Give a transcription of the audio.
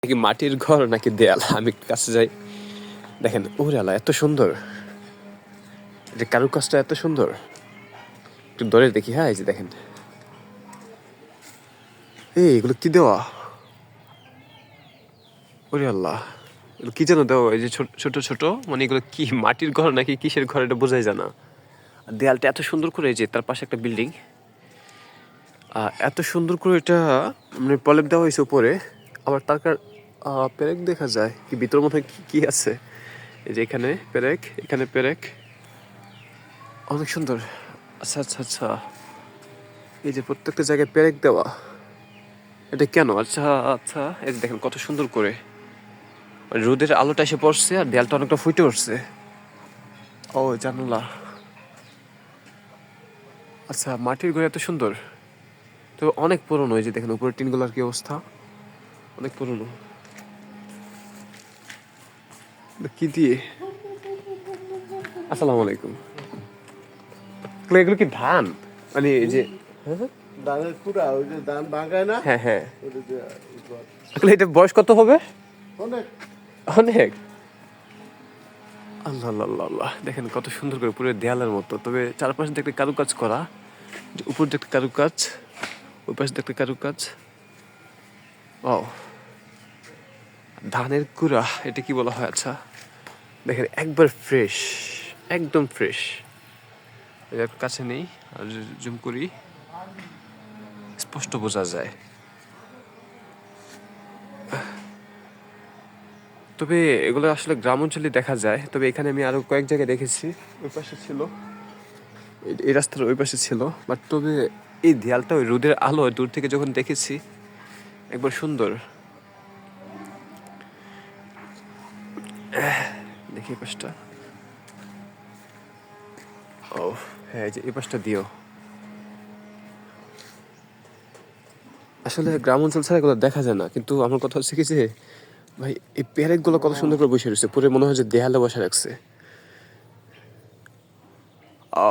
নাকি মাটির ঘর নাকি দেয়াল, আমি কাছে যাই। দেখেন ওরে আল্লাহ, এত সুন্দর, যে কারুকাজটা এত সুন্দর। একটু ধরে দেখি। হ্যাঁ, এই যে দেখেন, এগুলো কি দেওয়া? ওরে আল্লাহ, এগুলো কি যেন দেওয়া, এই যে ছোট ছোট, মানে এগুলো কি মাটির ঘর নাকি কিসের ঘর এটা বোঝাই যায় না। আর দেয়ালটা এত সুন্দর করে, যে তার পাশে একটা বিল্ডিং, এত সুন্দর করে এটা মানে প্রলেপ দেওয়া হয়েছে উপরে। আবার তার পেরেক দেখা যায় কি ভিতর, মধ্যে কি কি আছে। এই যে এখানে পেরেক, এখানে পেরেক, অনেক সুন্দর। আচ্ছা আচ্ছা আচ্ছা, এই যে প্রত্যেকটা জায়গায় পেরেক দেওয়া, এটা কেন? আচ্ছা আচ্ছা, এই যে দেখেন কত সুন্দর করে রোদের আলোটা এসে পড়ছে আর দেয়ালটা অনেকটা ফুটে উঠছে। ও জানালা, আচ্ছা মাটির ঘর এত সুন্দর, তো অনেক পুরনো। এই যে দেখেন উপরের টিনগুলোর কি অবস্থা, অনেক পুরনো। কি দিয়ে? আসসালামু আলাইকুম। এগুলো কি ধান? মানে এই যে ধানের কুড়া, ওই যে ধান ভাঙায় না, হ্যাঁ হ্যাঁ, ওটা দিয়ে আসলে এটা বয়স কত হবে? অনেক। অনেক। আল্লাহ আল্লাহ আল্লাহ আল্লাহ, দেখেন কত সুন্দর করে পুরো দেয়ালের মতো, তবে চারপাশে দেখতে কারুকাজ করা, উপর দেখতে কারুকাজ, ওই পাশে দেখতে কারুকাজ। ও ধানের কুড়া, এটা কি বলা হয়? আচ্ছা দেখেন একবার ফ্রেশ, একদম ফ্রেশ। এর কাছে নেই, আর জুম করি স্পষ্ট বোঝা যায়। তবে এগুলো আসলে গ্রাম অঞ্চলে দেখা যায়, তবে এখানে আমি আরো কয়েক জায়গায় দেখেছি। ওই পাশে ছিল, এই রাস্তার ওই পাশে ছিল, বাট তবে এই দেয়ালটা ওই রোদের আলো দূর থেকে যখন দেখেছি, একবার সুন্দর। দেখি এই পাশটা। ও হ্যাঁ, এই যে এই পাশটা দিও। আসলে গ্রাম অঞ্চল ছাড়া এগুলো দেখা যায় না, কিন্তু আমার কথা হচ্ছে কি যে ভাই, এই পেরেক গুলো কত সুন্দর করে বসে রয়েছে, পুরো মনে হয় যে দেয়ালে বসে রাখছে। ও